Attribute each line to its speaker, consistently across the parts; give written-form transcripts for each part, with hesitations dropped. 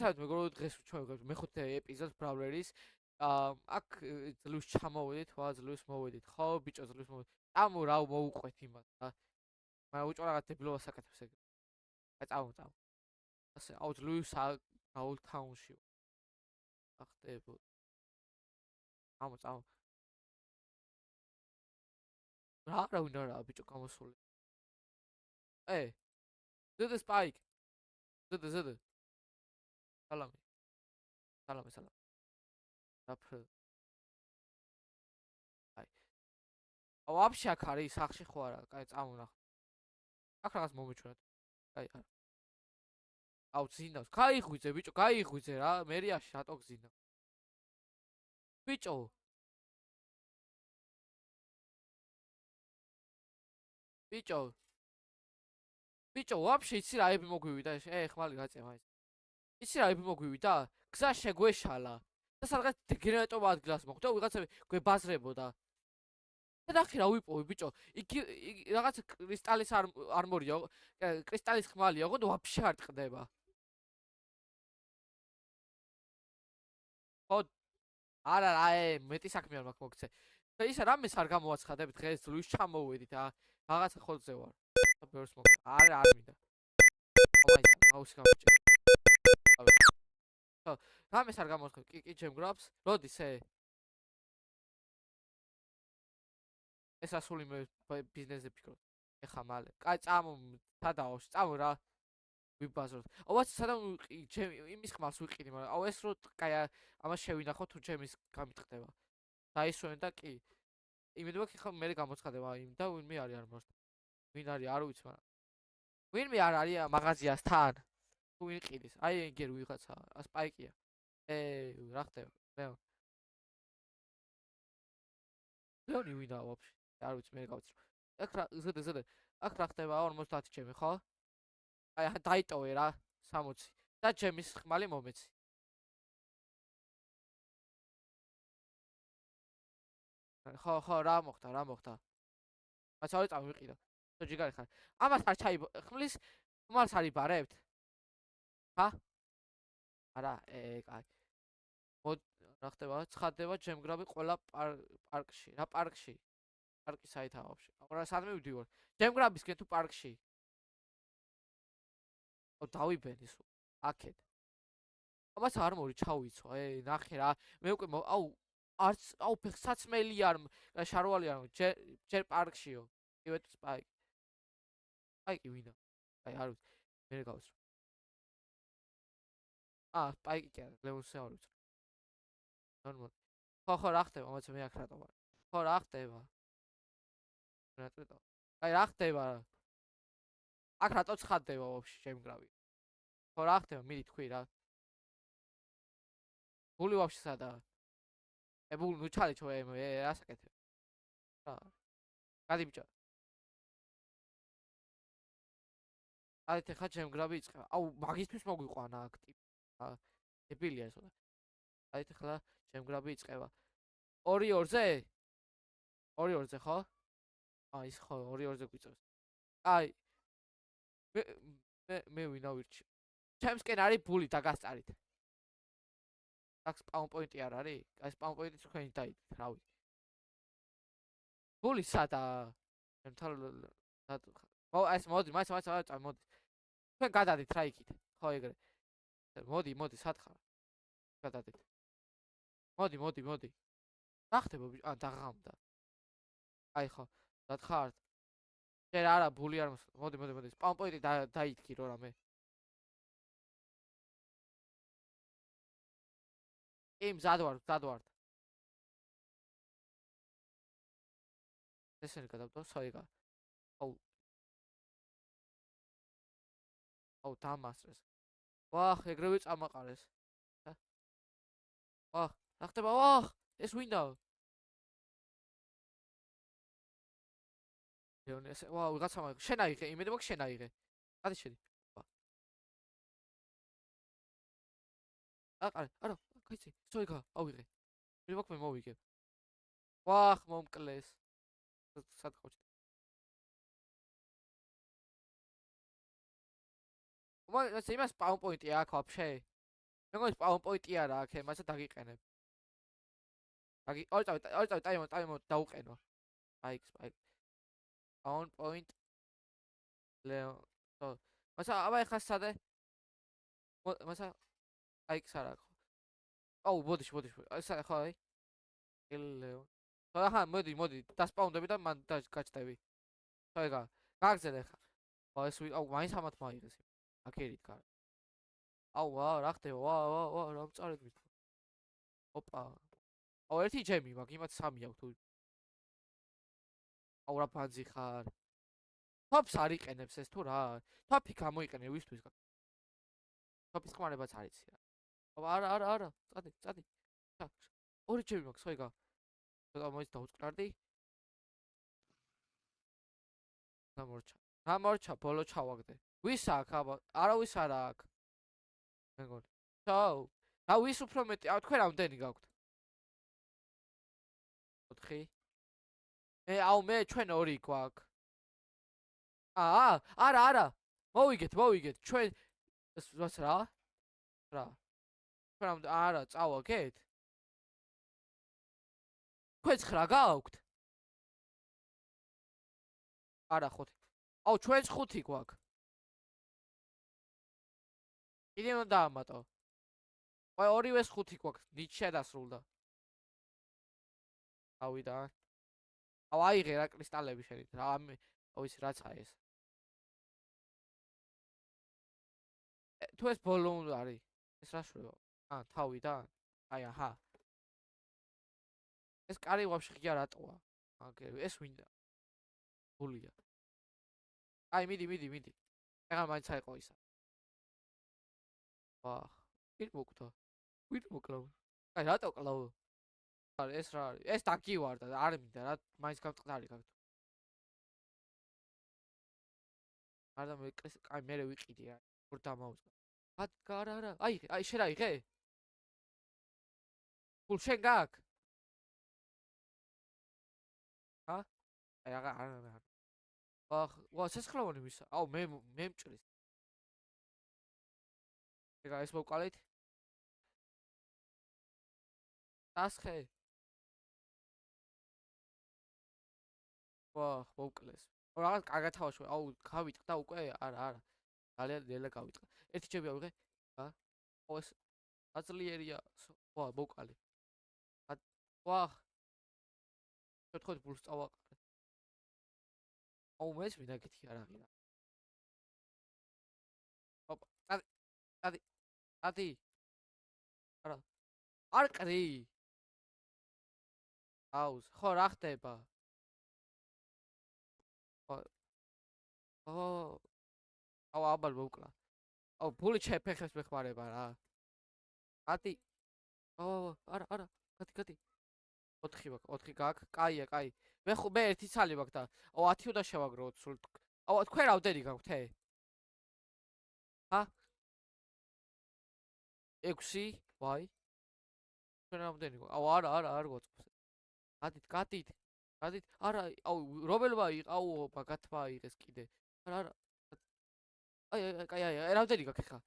Speaker 1: მაგალითად მეგობრებო დღეს ჩვენ მეხუთე ეპიზოდს ბრავლერის აქ ძლივს ჩამოვედით, ძლივს მოვედით, ხო ბიჭო ძლივს მოვედით. წამო რა მოუყვეთ იმას რა. მაგრამ უჭო რაღაც დებილობას აკეთებს ეგ. აი წამო. ასე აუ ძლივს აულ თაუნში. ახტებო. წამო. რა უნდა რა ბიჭო გამოსული. ზედა სპაიკ. ზედა. სალამი. დაფრ. აი. აუ ვაფშე აქ არის სახში ხო არა? კაი წამო ნახე. აქ რაღაც მომიჩვენეთ. კაი არა. აუ ძინავს. გაიღვიძე ბიჭო, გაიღვიძე რა. მერიაში რატო გზინა? ბიჭო. ბიჭო, ვაფშე იცი რა ები მოგვივიდა? ხმალი გაწევა ეს. იცი რა ები მოგვივიდა? გზა შეგვეშალა. და სადღაც გენერატორ ადგილას მოხვდა, ვიღაცები გვებაზრებოდა. და ნახე რა ვიპოვე ბიჭო. იგი რაღაც კრისტალის არმორია, კრისტალის ხმალია, ხო და ვაფშე არ ტყდება. ხო არა რა მეტი საქმე არ მაქვს მოგცე. და ისა რამეს არ გამოაცხადებ დღეს ლუის ჩამოვედით რაღაცა ხოლზე ვარ. ბევრს მოგ არ მინდა. აუსი გამიჭე. ხო რამეს არ გამოაცხადებ კი ჩემგრაფს. როდის ეს ასული მე ბიზნესზე ფიქრობ. ეხა მალე. კაი წამო სადაო, წამო რა. ვიბაზროთ. აუაც სადამ იმის ხმალს ვიყიდი, მაგრამ აუ ეს რო კაი ამას შევინახო თუ ჩემის გამიტყდება. დაისვენ და კი. იმედია ხა მე გამოცხადება იმ და ვინმე არის არ მართ. ვინ არის არ ვიცი, მაგრამ ვინმე არ არის მაღაზიასთან. თუ ვინ ყიდის? აი ეგერ ვიღაცა, სპაიკია. რა ხდება? ლეონი ვინა ვაფშე? არ ვიცი მე გავცრო. აქ რა ზედა. აქ რა ხდება 50 ჩემი, ხო? აი დაიტოვე რა 60 და ჩემის ხმალი მომეცი. ხო რა მოხდა? მაცავე წავიყიდა. ჯიგარი ხარ. ამას არ ჩაიბო ხმლის ხმალს არ იბარებთ? ჰა? არა, კაი. რა ხდება? ცხადდება ჯემგრაბი ყველა პარკში. რა პარკში? პარკი საითაა ვაფშე? რა სადმე ვდივარ? ჯემგრაბისკენ თუ პარკში? დავიბენი სულ. აქეთ. ამას არ მორი ჩავიცვა, ნახე რა. მე უკვე აუ ფეხსაცმელი არ შარვალი არ ჯერ პარკშიო. ივეთ სპაიკ. სპაიკი ვინა? აი არ ვიცი. მე გავსრო. სპაიკი კი არა, ლევონსი არ ვიცი. ნორმალი. ხო რა ხდება, მოიცა მე აქ რატო ვარ? ხო რა ხდება? აი რა ხდება? აქ რატო ცხადდება ვაფშე შემგრავი? ხო რა ხდება? მიდი თქვი რა. ბული ვაფშე სადაა? ბული ნუ ჩალი ჩო რა საკეთებ? რა. გადი ბიჭო. აი ხა შემგრავი იწყება. აუ მაგისთვის მოგვიყვანა აქ ტიპი. დებილია ესო. აი ხლა შემგრავი იწყება. 2-2-ზე? 2-2-ზე ხო? ის ხო 2-2-ზე გვიწევს. აი მე ვინა ვირჩი. ჩემსკენ არის ბული დაგასწარით. აქ სპაუნ პოინტი არ არის? აი სპაუნ პოინტი თქვენი დაიდით, რა ვიცი. ბული სადაა? ეს მოდი, მაინც მოდი. თქვენ გადადით რა იქით? ხო ეგრე. მოდი, სად ხარ? გადადით. მოდი. რა ხდება? დაღამდა. აი ხო, დათხართ. შენ არა ბული არ მოდი. სპაუნ პოინტი დაითქი რო რამე. იმ მზად ვარ. ესენი გადავდო საიგა. აუ დამასრეს. ვახ, ეგრევე წამაყარეს. ვახ, რა ხდება? ვახ, ეს ვინდა? ლეონი ეს ვიღაცა შენ აიღე, იმედი მაქვს შენ აიღე. ადი შედი. არა, კაიცი, სწორია, ავიღე. მე მაქვს მე მოვიგებ. ვახ, მომკლეს. სად ხოჭ. იმას სპაუნ პოინტი აქვს ვაფშე? მეგონის პაუნ პოინტი არა აქ, მასა დაგიყენებ. ორი წავი ტაიმო დაუყენო. აი, პაუნ პოინტ ლეო. მასა აბა ეხა სადე? მასა აი სარა ხო. აუ, მოდი. აი სარა ხო აი. ლეო. ახლა მოდი, დასპაუნდები და მან გაჩდები. ხო ეგა. გაგზელე ხა. აუ, მაინც ამათ მაიღეს. აკერით კარ. აუ, რა ხდება? რა მწარედ მით. ოპა. აუ, ერთი ჯემი მაგ, იმათ 3 აქვს თუ. აუ, რა ფანძი ხარ. თოპს არ იყენებს ეს თუ რა? თოპი გამოიყენე ვისთვის? თოპის ხმარებაც არ იცი რა. არა. წადი. ორი ჯემი მაქვს, ხო ეგა. ცოტა მოიც დაუწყნარდი. გამორჩა, ბოლო ჩავაგდე. ვის აქ აბა? არავის არა აქ. მეგონი. ჩაო. და ვის უფრო მეტი? თქვენ რამდენი გაქვთ? 4. მე ჩვენ 2 გვაქვს. არა. მოვიგეთ. ჩვენ ეს რა? ჩვენ არა, წავაგეთ. თქვენ 9 გაქვთ? არა 5. აუ, ჩვენც 5 გვაქვს. კიდე უნდა ამატო. აი, ორივეს 5 გვაქვს. ნიჩე დასრულდა. ავიდა. აუ, აიღე რა კრისტალები შენით. რა ის რაცა ეს. თუ ეს ბოლო არის. ეს რა შვება? თავიდან. აი, აჰა. ეს კარი ვაფშე ღია რატოა? ეს ვინდა? გულია. აი, მიდი. ეხლა მაინც აიყო ისა. ვახ, ვინ მოკლავ? აი, რატო კლავ? არა, ეს რა არის? ეს დაგივარდა, არ მინდა რა, მაინც გამწყდარი გაქვთ. არა მე მე ვიყიდი რა. ორ დამაუწყდა. არა. აი, შენ აიღე? გულ შენ გაქვს? აი, არა. ვა, სესხლავანი ვისა? აუ, მე მჭრის. ეგა ეს მოვყალით? დასხე. ვახ, მოვკლეს. რაღაც კარგად თავაშვა. აუ, გავიტყდა უკვე? არა. ძალიან ნელა გავიტყდა. ერთი ჯები ავიღე. აუ, ეს აძლიერია. ვა, მოვყალი. ვახ. შეთხოვთ ბულს წავაყარე. აუ, მეც მინდა გითი არ აღირა. ოპა, წადი. არა. არ ყრი. აუს, ხო რა ხდება? აუ, აბალ მოვკლა. აუ, ბული შეფეხებს მეხმარება რა. ატი. არა. გადი. 4 ვაკ, 4 გაქვს. კაია. მე ერთი ცალი ვაკ და აუ 10 უნდა შევაგროვოთ სულ. აუ, თქვენ რამდენი გაქვთ? 6? ვაი. თქვენ რამდენი გაქვთ? აუ, არა, არ გვაწყობს. გადით. არა, აუ, რომელმა აუ, ბაგათმა აიღეს კიდე. არა. აი, რამდენი გაქვს ხა?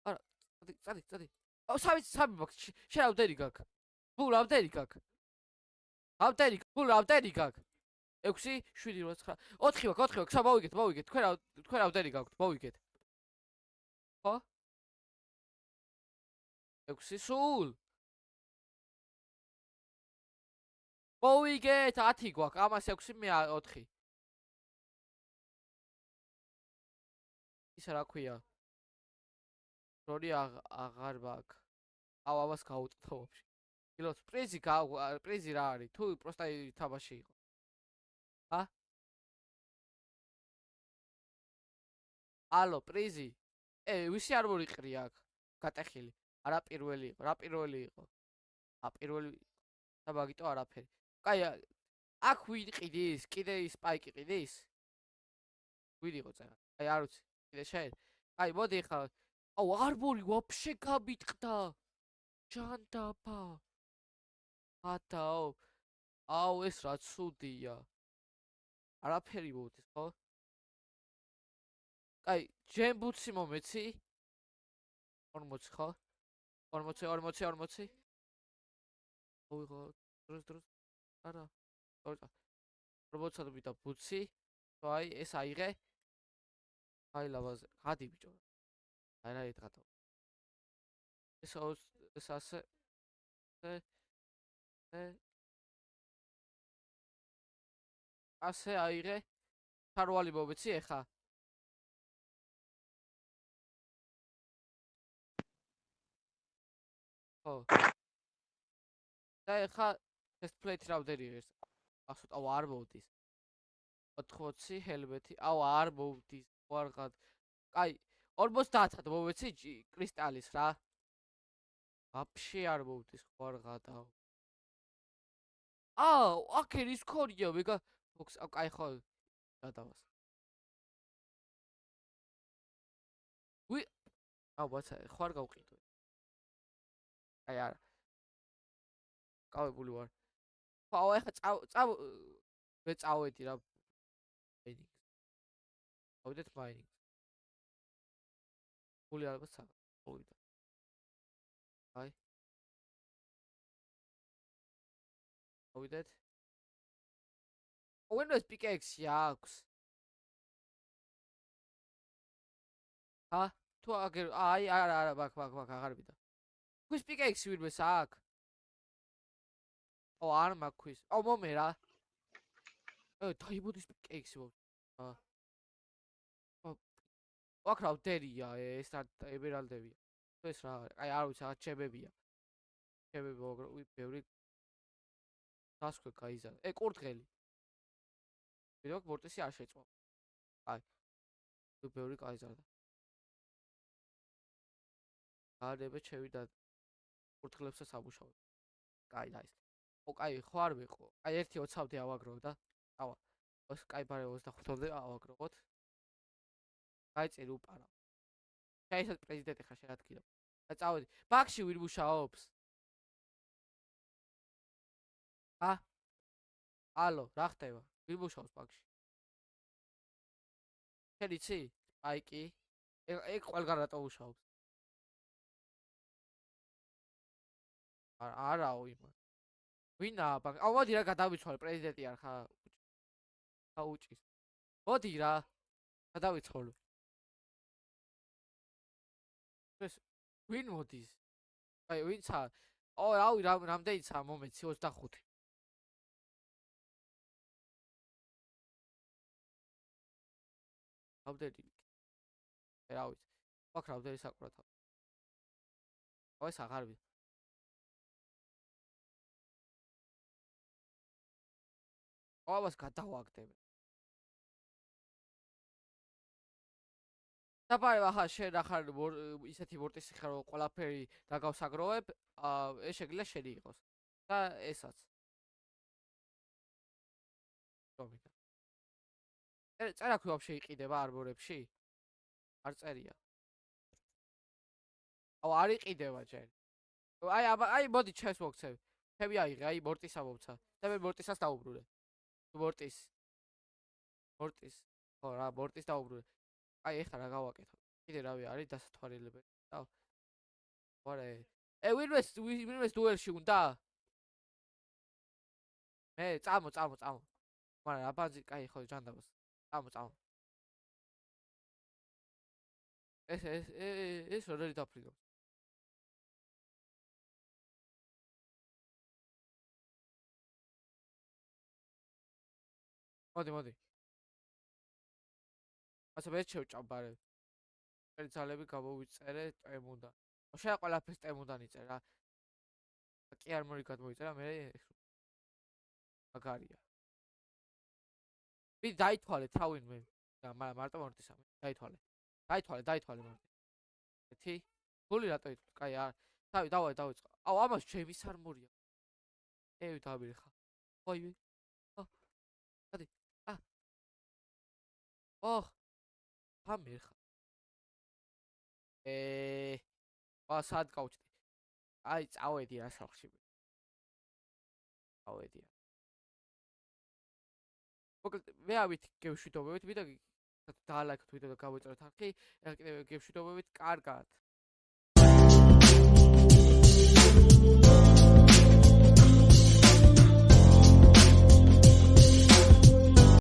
Speaker 1: არა, წადი. აუ, 3 მაქვს. შენ რამდენი გაქვს? ბულ რამდენი გაქვს? ბულ რამდენი გაქვს? 6, 7, 8, 9. 4 ვაქვს. მოვიგეთ. თქვენ რამდენი გაქვთ? მოვიგეთ. ხო? 6 სულ? მოვიგეთ, 10 გვაქვს. ამას 6 მე 4. ისა რა ქვია? რორი აღარ ვაკ. აუ, ამას გაუწყდა ვაფშე. ილოს პრიზი რა არის? თუ პროსტა თამაში იყო. ალო, პრიზი. ვისი არ მორიყრი აქ? გატეხილი. არა პირველი იყო. რა პირველი იყო? პირველი და მაგიტო არაფერი. კაი, აქ ვინ ყიდის? კიდე სპაიკი ყიდის? ვინ იყო წერა? აი, არ ვიცი. კიდე შენ. აი, მოდი ხა. აუ, arbori ვაფშე გამიტყდა. ჯანდაბა. აუ, ეს რა ცუდია. არაფერი მოდის, ხო? აი, ჯემბუცი მომეცი? 40, ხო? 40 40 40 ოიღო დროს არა 40 და ბუცი აი ეს აიღე აი ლავაზე გადი ბიჭო აი რა ეთქათო ეს ასე ასე აიღე თარვალი მოვეცი ეხა ხო და ეხა ეს პლეიტი რამდენი ღირს ახსოვთ აუ არ მოვდის 80 ჰელმეტი აუ არ მოვდის ვარღად აი 50-ად მოვეცი კრისტალის რა ვაფშე არ მოვდის ვარღად აუ აქერის ქორია ვეგა ფოქს აი ხო გადავას ვი აუ ბაცა ხარ გავყიდო აი არა გავებული ვარ ხო ეხა მე წავედი რა მაინინგ გავიდეთ მაინინგ გული ალბათ წავიდა აი გავიდეთ Windows pickaxe აქვს ჰა თუ აგერ აი არა ბაქ აღარ ვიდა ქვის pickaxe ვინმეს აქვს ო არ მაქვს ო მომე რა დაიბოდის pickaxe ა ვაკრავ დერია ეს ემერალდებია ეს რა აი არ ვიცი რაღაც ჩემებია ჩემები ბევრი დასკვე გაიზარდა კურდღელი ვიდოქ მორტისი არ შეწვა აი ბევრი გაიზარდა გარდები შევიდა კურდღელებსაც ამუშავებ კაი და ის ო კაი ხო არ ვიყო აი 1:20-მდე ავაგროვ და ავა ოს კაი ბარე 25-მდე ავაგროვოთ გაიწერი უპარა შეიძლება პრეზიდენტი ხარ შეადგინა და წავედი ბაქში ვინ მუშაობს ა ალო რა ხდება ვინ მუშაობს ბაქში შენ იცი აი კი ეგ ყველგან რატო მუშაობს არაო იმან ვინაა ბაქ აუ მოდი რა გადავიცვალე პრეზიდენტი არ ხარ აუჭის მოდი რა გადავიცვალე ეს ვინ მოდის აი ვინცა ო რავი რამდენიცა მომეცი 25 რამდენი რა ვიცი აქ რამდენი საკურათა ო ეს აღარ ვიცი ყოველს გადავაგდებ დაბარე ახლა შენ ახარ ისეთი ვორტისი ხარ რომ ყველაფერი დაგავსაგროვებ ეს შეგიძლია შენი იყოს და ესაც წერა ქვი ვაფშე იყიდება არბორებში არ წერია აუ არ იყიდება ჯერ აი მოდი ჩემს მოგცევ ჩემი აიღე აი მორტისა მომცა და მე მორტისას დაუბრუნე მორტის ხო რა მორტის დაუბრუნე აი ეხლა რა გავაკეთო კიდე რავი არის დასათვალიერებელი და ვარე ვინმეს დუელში უნდა მე წამო მაგრამ აბანძი კაი ხო ჯანდაბას წამო ეს როდი დაფრინო მოდი ასე მე შევჭაბარე პერცალები გამოვიწერე ტემუნდა შენ ყველაფერს ტემუნდან იწერ რა კი არ მოიწერა მე მაგარია ვი დაითვალე თავინ მე მარტო მორტისა დაითვალე მარტო ეთი გული რატო ითქვა კაი არ თავი დავიწყო აუ ამას ჩემი სარმურია ევი დამირხა ოი ადი ოხ ამირხა სად გავჭდი აი წავედი რა სახში წავედი მოკლედ მე ავით გევშვიდობებით ვიდა დაალაიქოთ ვიდეო და გავეწეროთ არქი კიდევ გევშვიდობებით კარგად